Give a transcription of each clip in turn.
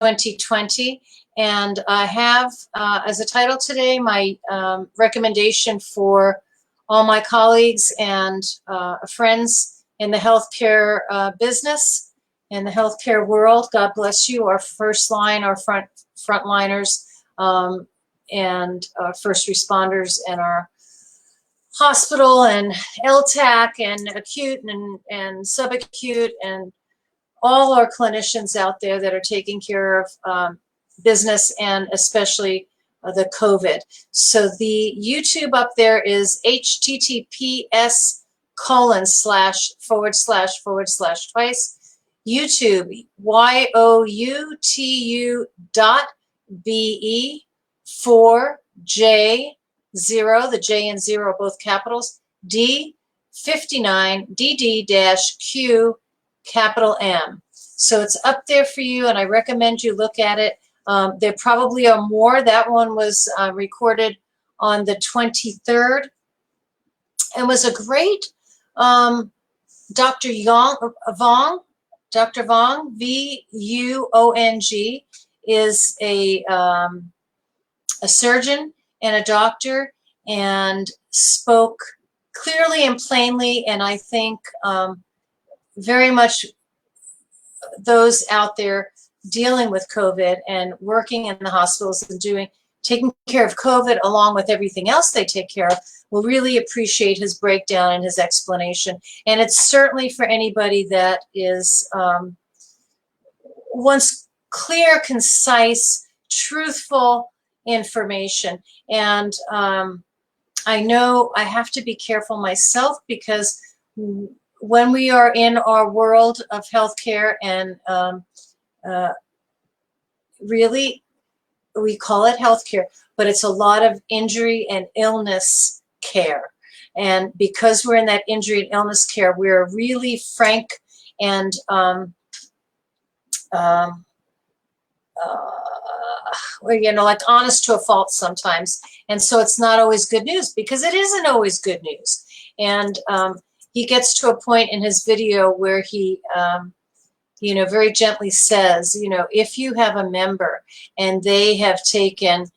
2020. And I have as a title today my recommendation for all my colleagues and friends in the healthcare business, in the healthcare world. God bless you, our first line, our frontliners, and first responders, and our hospital and LTAC and acute and subacute, and all our clinicians out there that are taking care of business, and especially the COVID. So the YouTube up there is https://// YouTube, youtu.be/4J0, the J and 0 both capitals, D59 DD-Q capital M. So it's up there for you, and I recommend you look at it. There probably are more. That one was recorded on the 23rd and was a great Dr. Vuong, V-U-O-N-G, is a surgeon and a doctor, and spoke clearly and plainly, and I think very much those out there dealing with COVID and working in the hospitals and taking care of COVID along with everything else they take care of will really appreciate his breakdown and his explanation. And it's certainly for anybody that is wants clear, concise, truthful information. And I know I have to be careful myself, because when we are in our world of healthcare, and really, we call it healthcare, but it's a lot of injury and illness care. And because we're in that injury and illness care, we're really frank and like honest to a fault sometimes. And so it's not always good news, because it isn't always good news. And he gets to a point in his video where he very gently says, if you have a member and they have taken,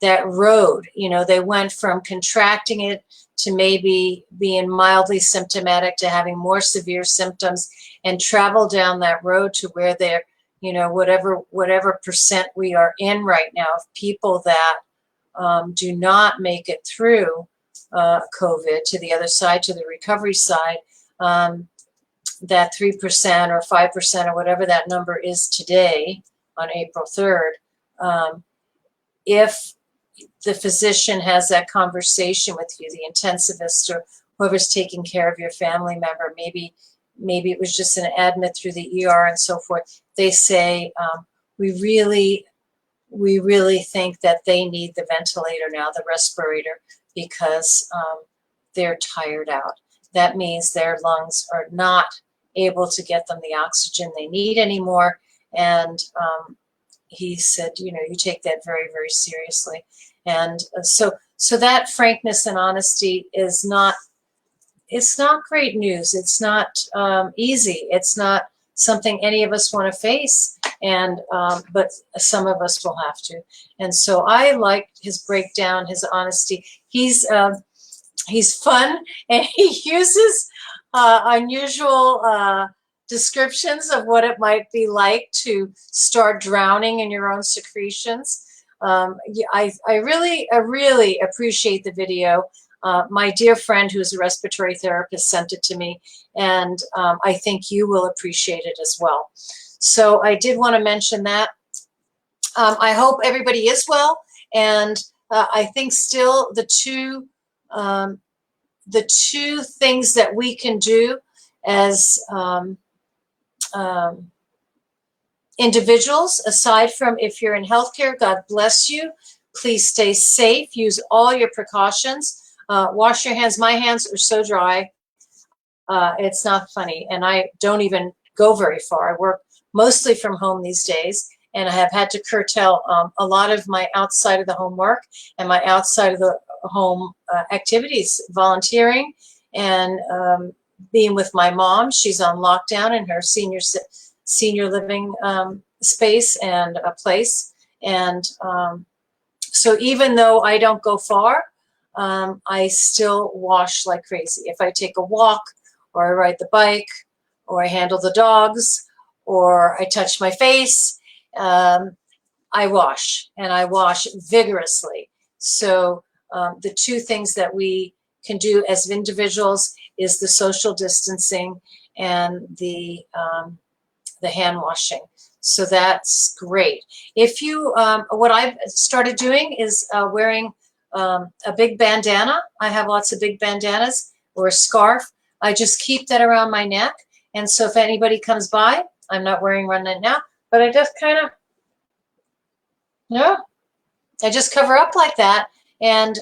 that road, they went from contracting it to maybe being mildly symptomatic to having more severe symptoms, and travel down that road to where they're, whatever percent we are in right now of people that do not make it through COVID to the other side, to the recovery side, that 3% or 5% or whatever that number is today on April 3rd, if the physician has that conversation with you, the intensivist or whoever's taking care of your family member, maybe it was just an admit through the ER and so forth, they say, we really think that they need the ventilator now, the respirator, because they're tired out. That means their lungs are not able to get them the oxygen they need anymore. And he said, you take that very, very seriously. And so that frankness and honesty is not, it's not great news. It's not easy. It's not something any of us want to face, and but some of us will have to. And so I like his breakdown, his honesty. He's fun, and he uses unusual descriptions of what it might be like to start drowning in your own secretions. I really appreciate the video. My dear friend, who's a respiratory therapist, sent it to me, and I think you will appreciate it as well. So I did want to mention that. I hope everybody is well, and I think still the two things that we can do as individuals, aside from if you're in healthcare, God bless you. Please stay safe. Use all your precautions. Wash your hands. My hands are so dry. It's not funny. And I don't even go very far. I work mostly from home these days, and I have had to curtail a lot of my outside of the home work and my outside of the home activities, volunteering and being with my mom. She's on lockdown in her senior living space and a place. And so even though I don't go far, I still wash like crazy. If I take a walk, or I ride the bike, or I handle the dogs, or I touch my face, I wash, and I wash vigorously. So the two things that we can do as individuals is the social distancing and the hand washing. So that's great. If you, what I've started doing is wearing a big bandana. I have lots of big bandanas, or a scarf. I just keep that around my neck. And so if anybody comes by, I'm not wearing one right now, but I just kind of, I just cover up like that, and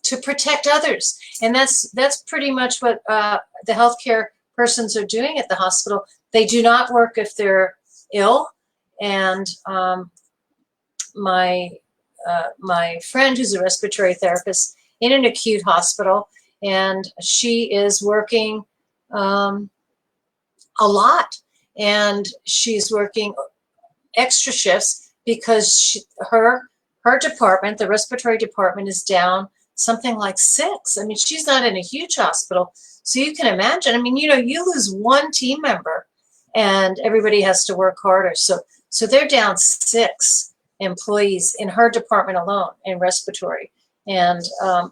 to protect others. And that's pretty much what the healthcare persons are doing at the hospital. They do not work if they're ill. And my friend, who's a respiratory therapist in an acute hospital, and she is working a lot, and she's working extra shifts because her department, the respiratory department, is down something like 6. I mean, she's not in a huge hospital, so you can imagine. I mean, you lose one team member, and everybody has to work harder. So they're down 6 employees in her department alone in respiratory. And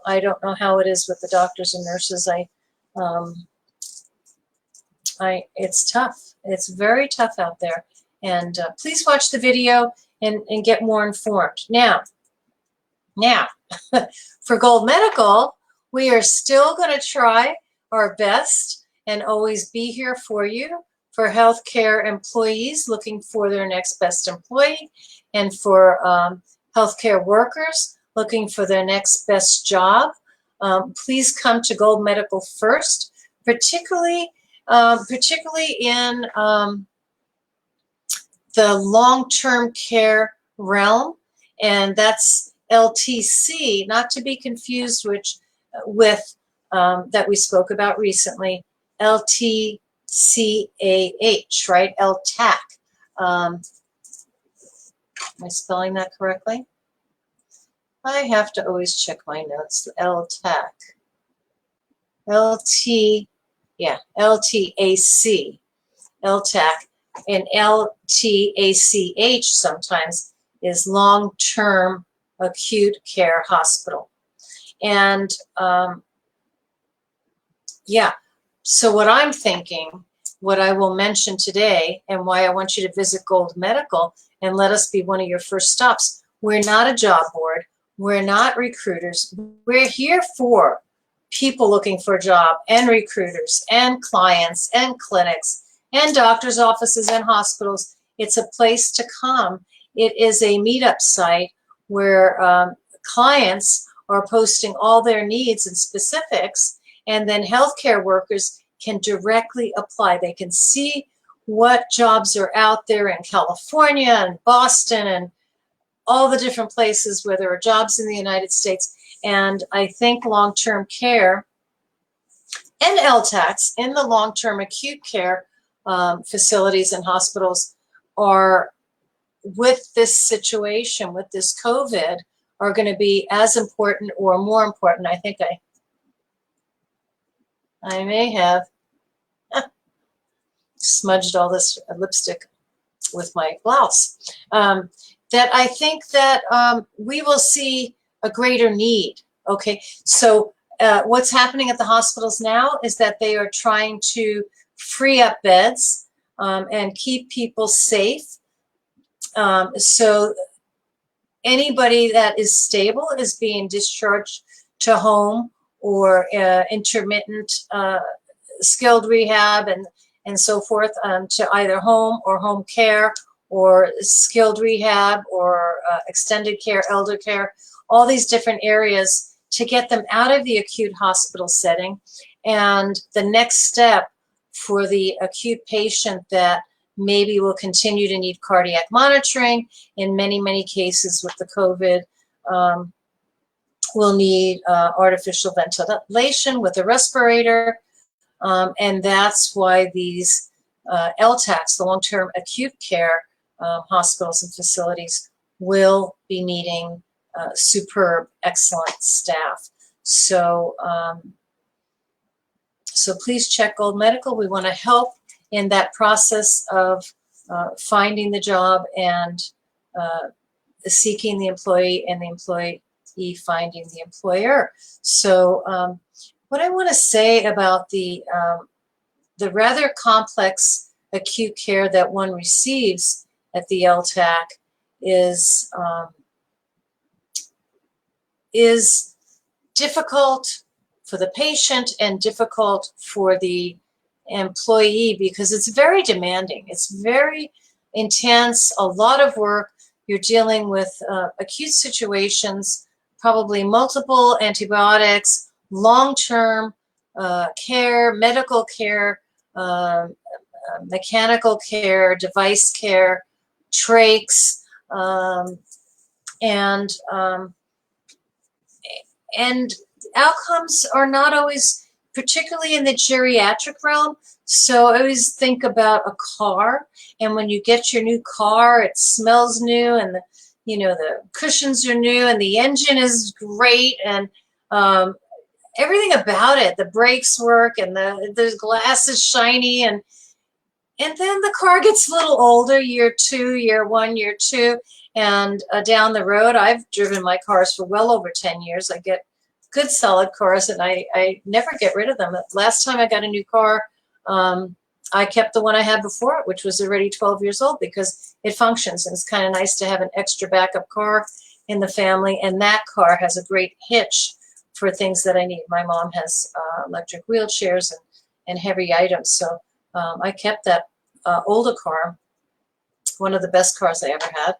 I don't know how it is with the doctors and nurses. It's tough. It's very tough out there. And please watch the video and get more informed. Now, for Gold Medical, we are still going to try our best and always be here for you, for healthcare employees looking for their next best employee, and for healthcare workers looking for their next best job. Please come to Gold Medical first, particularly in the long-term care realm, and that's LTC, not to be confused with that we spoke about recently, LTCAH, right? LTAC. Am I spelling that correctly? I have to always check my notes. LTAC. LTAC. LTAC. And LTACH sometimes is long-term acute care hospital. And so what I'm thinking, what I will mention today, and why I want you to visit Gold Medical and let us be one of your first stops. We're not a job board. We're not recruiters. We're here for people looking for a job, and recruiters, and clients, and clinics, and doctors' offices, and hospitals. It's a place to come. It is a meetup site where clients are posting all their needs and specifics, and then healthcare workers can directly apply. They can see what jobs are out there in California and Boston and all the different places where there are jobs in the United States. And I think long-term care and LTACs in the long-term acute care facilities and hospitals are, with this situation, with this COVID, are going to be as important or more important. I think I may have smudged all this lipstick with my blouse. That I think that we will see a greater need. Okay, so what's happening at the hospitals now is that they are trying to free up beds and keep people safe. So anybody that is stable is being discharged to home or intermittent skilled rehab and so forth, to either home or home care or skilled rehab or extended care, elder care, all these different areas to get them out of the acute hospital setting. And the next step for the acute patient that maybe will continue to need cardiac monitoring, in many, many cases with the COVID, will need artificial ventilation with a respirator, And that's why these LTACs, the long-term acute care hospitals and facilities, will be needing superb, excellent staff. So, so please check Gold Medical. We want to help in that process of finding the job and seeking the employee, and the employee finding the employer. So what I want to say about the rather complex acute care that one receives at the LTAC is difficult for the patient and difficult for the employee, because it's very demanding. It's very intense, a lot of work. You're dealing with acute situations, probably multiple antibiotics, long-term care, medical care, mechanical care, device care, trachs, and outcomes are not always, particularly in the geriatric realm. So I always think about a car, and when you get your new car, it smells new, and the, the cushions are new, and the engine is great, and everything about it, the brakes work, and the glass is shiny, and then the car gets a little older, year 2, year 1, year 2, and down the road, I've driven my cars for well over 10 years. I get good solid cars, and I never get rid of them. Last time I got a new car, I kept the one I had before it, which was already 12 years old, because it functions, and it's kind of nice to have an extra backup car in the family. And that car has a great hitch for things that I need. My mom has electric wheelchairs and heavy items, so I kept that older car, one of the best cars I ever had,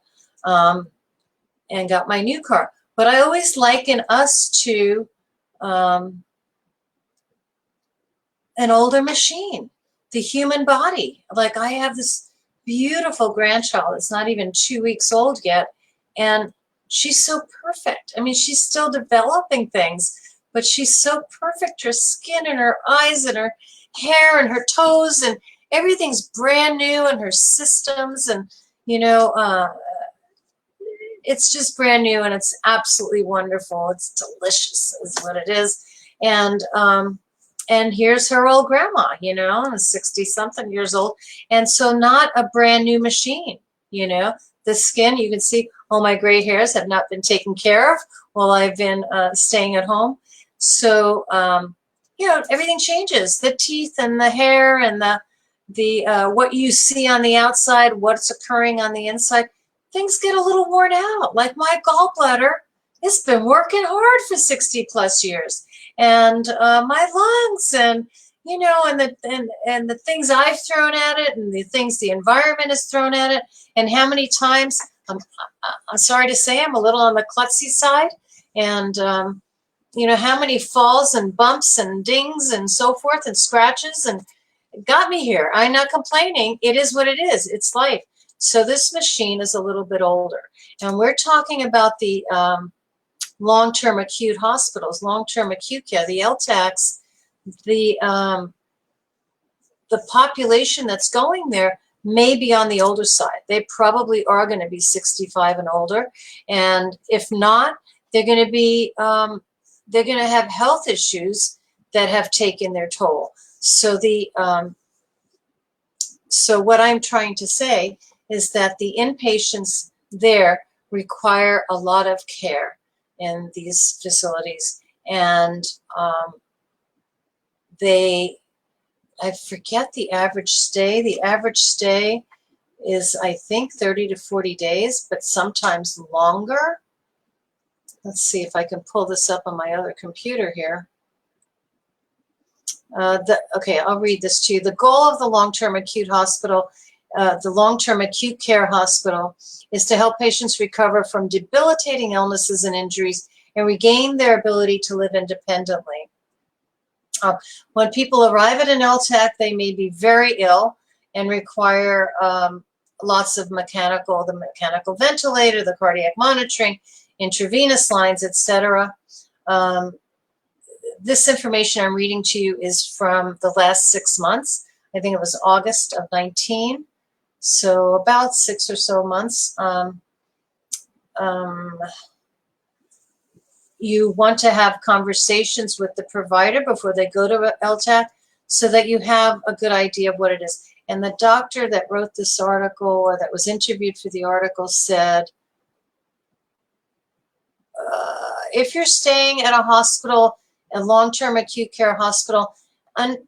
and got my new car. But I always liken us to an older machine, the human body. Like, I have this beautiful grandchild that's not even 2 weeks old yet, and she's so perfect. I mean, she's still developing things, but she's so perfect. Her skin and her eyes and her hair and her toes and everything's brand new, and her systems, and it's just brand new, and it's absolutely wonderful. It's delicious is what it is. And here's her old grandma, 60-something years old. And so not a brand new machine, the skin, you can see all my gray hairs have not been taken care of while I've been staying at home. So, everything changes, the teeth and the hair and the what you see on the outside, what's occurring on the inside. Things get a little worn out. Like my gallbladder, it's been working hard for 60 plus years, and my lungs, and and the things I've thrown at it, and the things the environment has thrown at it, and how many times I'm sorry to say I'm a little on the klutzy side, and how many falls and bumps and dings and so forth and scratches, and it got me here. I'm not complaining. It is what it is. It's life. So this machine is a little bit older, and we're talking about the long-term acute hospitals, long-term acute care, the LTACs. The population that's going there may be on the older side. They probably are going to be 65 and older, and if not, they're going to be they're going to have health issues that have taken their toll. So so what I'm trying to say is that the inpatients there require a lot of care in these facilities, and I forget the average stay. The average stay is, I think, 30 to 40 days, but sometimes longer. Let's see if I can pull this up on my other computer here. Okay, I'll read this to you. The goal of the long-term acute hospital, the long-term acute care hospital, is to help patients recover from debilitating illnesses and injuries and regain their ability to live independently. When people arrive at an LTAC, they may be very ill and require lots of the mechanical ventilator, the cardiac monitoring, intravenous lines, etc. this information I'm reading to you is from the last 6 months. I think it was August of 19. So about 6 or so months. You want to have conversations with the provider before they go to LTAC so that you have a good idea of what it is. And the doctor that wrote this article or that was interviewed for the article said, if you're staying at a hospital, a long-term acute care hospital,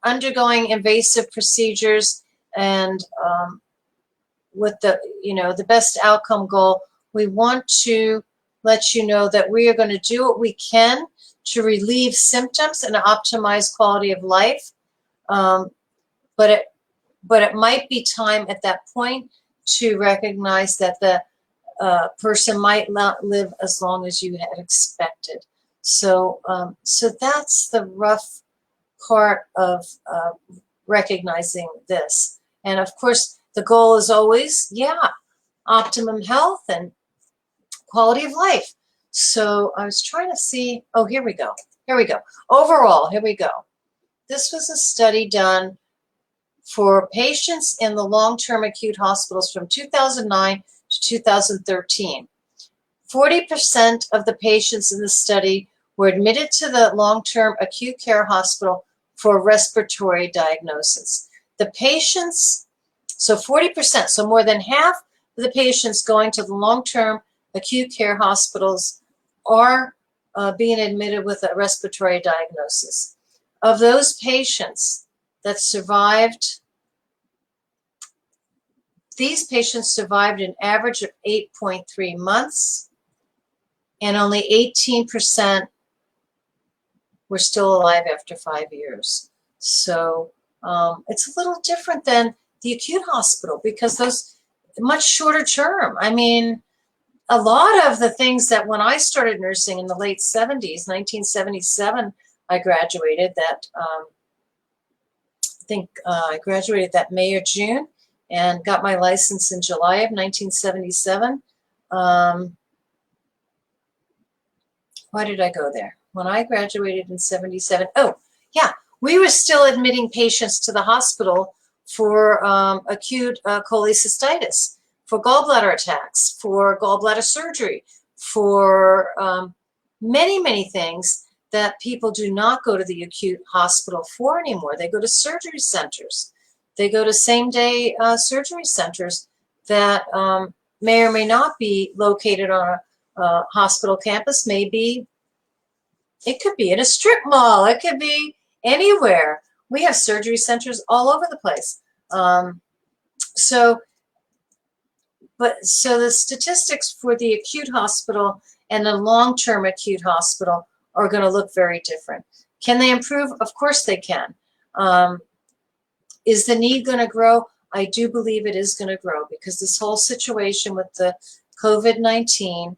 undergoing invasive procedures and with the best outcome goal, we want to let you know that we are going to do what we can to relieve symptoms and optimize quality of life. But it might be time at that point to recognize that the person might not live as long as you had expected. So that's the rough part of recognizing this. And of course, the goal is always, optimum health and quality of life. So I was trying to see, oh, here we go. Overall, here we go. This was a study done for patients in the long-term acute hospitals from 2009 to 2013. 40% of the patients in the study were admitted to the long-term acute care hospital for respiratory diagnosis. The patients, so 40%, so more than half of the patients going to the long-term acute care hospitals are being admitted with a respiratory diagnosis. Of those patients that survived, these patients survived an average of 8.3 months, and only 18% were still alive after 5 years. So it's a little different than the acute hospital because those much shorter term. I mean, a lot of the things that when I started nursing in the late 70s, 1977, I graduated that, I think I graduated that May or June and got my license in July of 1977. Why did I go there? When I graduated in 77, oh, yeah, we were still admitting patients to the hospital for acute cholecystitis, for gallbladder attacks, for gallbladder surgery, for many, many things that people do not go to the acute hospital for anymore. They go to surgery centers. They go to same-day surgery centers that may or may not be located on a hospital campus. Maybe it could be in a strip mall. It could be anywhere. We have surgery centers all over the place. So the statistics for the acute hospital and the long-term acute hospital are going to look very different. Can they improve? Of course they can. Is the need going to grow? I do believe it is going to grow because this whole situation with the COVID-19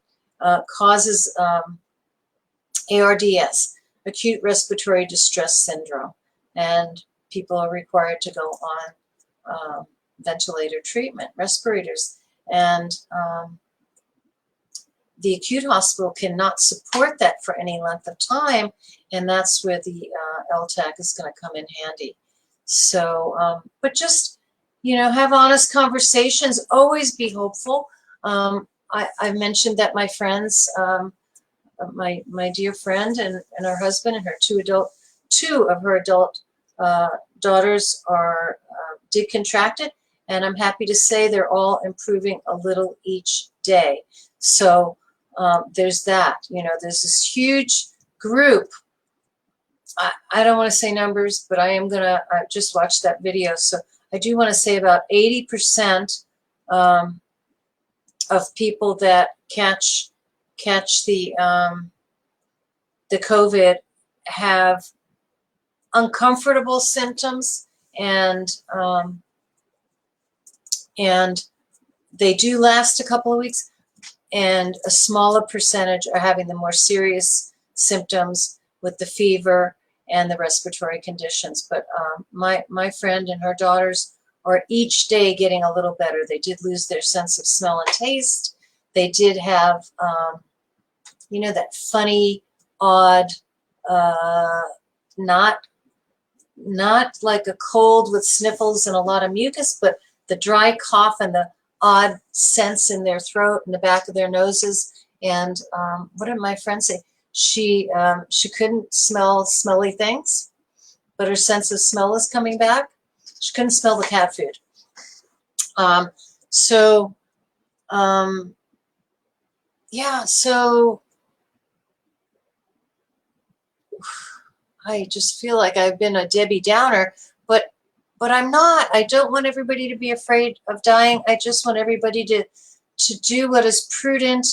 causes ARDS, acute respiratory distress syndrome, and people are required to go on ventilator treatment, respirators, and the acute hospital cannot support that for any length of time, and that's where the LTAC is going to come in handy. So, but just, have honest conversations, always be hopeful. I've mentioned that my friends, my dear friend and her husband and her two of her adult daughters did contract it, and I'm happy to say they're all improving a little each day. So there's that. There's this huge group. I don't want to say numbers, but I am going to just watch that video. So I do want to say about 80% of people that catch the COVID have uncomfortable symptoms, and they do last a couple of weeks, and a smaller percentage are having the more serious symptoms with the fever and the respiratory conditions. But my friend and her daughters are each day getting a little better. They did lose their sense of smell and taste. They did have, that funny, odd not like a cold with sniffles and a lot of mucus, but the dry cough and the odd sense in their throat and the back of their noses. And what did my friend say? She couldn't smell smelly things, but her sense of smell is coming back. She couldn't smell the cat food. Yeah, so I just feel like I've been a Debbie Downer, but I'm not. I don't want everybody to be afraid of dying. I just want everybody to do what is prudent,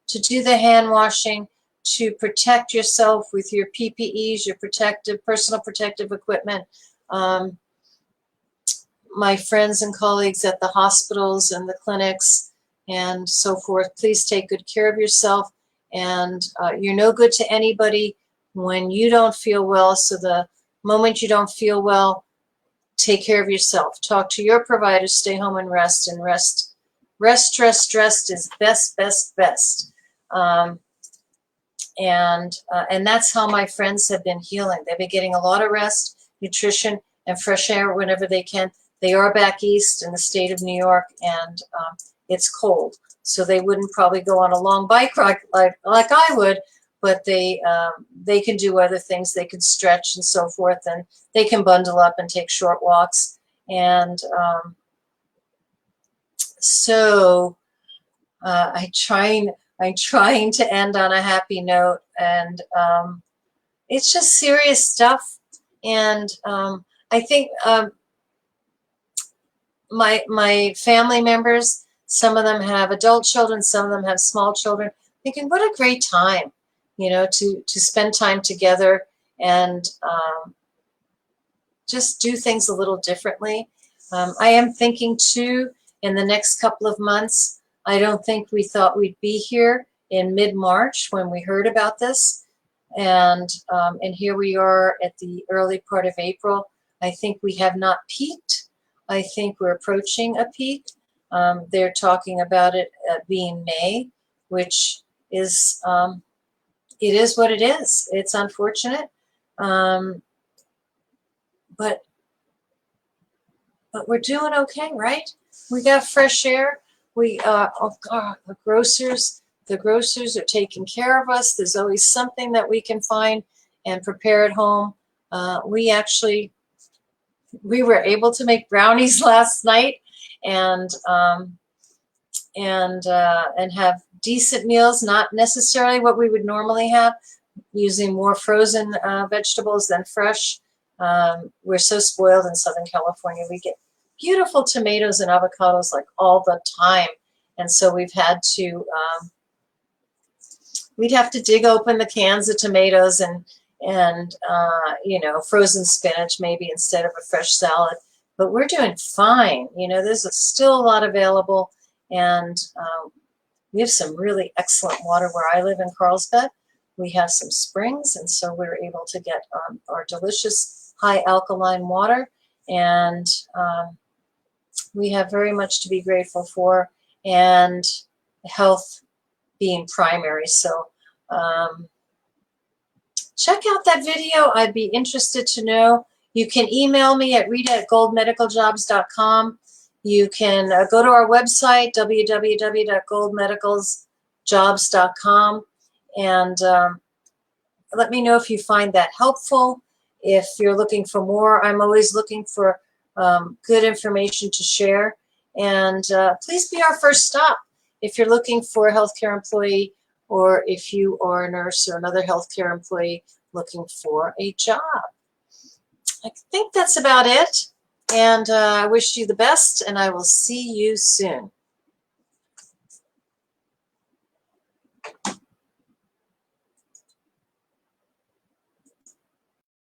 to do the hand washing, to protect yourself with your PPEs, your personal protective equipment. My friends and colleagues at the hospitals and the clinics and so forth, please take good care of yourself. And you're no good to anybody when you don't feel well. So the moment you don't feel well, take care of yourself. Talk to your provider, stay home and rest. And rest is best. And that's how my friends have been healing. They've been getting a lot of rest, nutrition, and fresh air whenever they can. They are back east in the state of New York, and it's cold, so they wouldn't probably go on a long bike ride like I would, but they can do other things. They can stretch and so forth, and they can bundle up and take short walks. And so I'm trying to end on a happy note, and it's just serious stuff. And I think my family members, some of them have adult children, some of them have small children, thinking what a great time, to spend time together and just do things a little differently. I am thinking too, in the next couple of months, I don't think we thought we'd be here in mid-March when we heard about this. And here we are at the early part of April. I think we have not peaked. I think we're approaching a peak. They're talking about it being May, which is, it is what it is. It's unfortunate. But we're doing okay, right? We got fresh air. We the grocers are taking care of us. There's always something that we can find and prepare at home. We were able to make brownies last night and have decent meals, not necessarily what we would normally have, using more frozen vegetables than fresh. We're so spoiled in Southern California. We get beautiful tomatoes and avocados like all the time. And so we'd have to dig open the cans of tomatoes and frozen spinach maybe instead of a fresh salad. But we're doing fine. There's still a lot available, and we have some really excellent water where I live in Carlsbad. We have some springs, and so we're able to get our delicious high alkaline water, and we have very much to be grateful for, and health being primary. So check out that video. I'd be interested to know. You can email me at rita@goldmedicaljobs.com. You can go to our website, www.goldmedicalsjobs.com, and let me know if you find that helpful. If you're looking for more, I'm always looking for good information to share. And please be our first stop if you're looking for a healthcare employee, or if you are a nurse or another healthcare employee looking for a job. I think that's about it. And I wish you the best, and I will see you soon.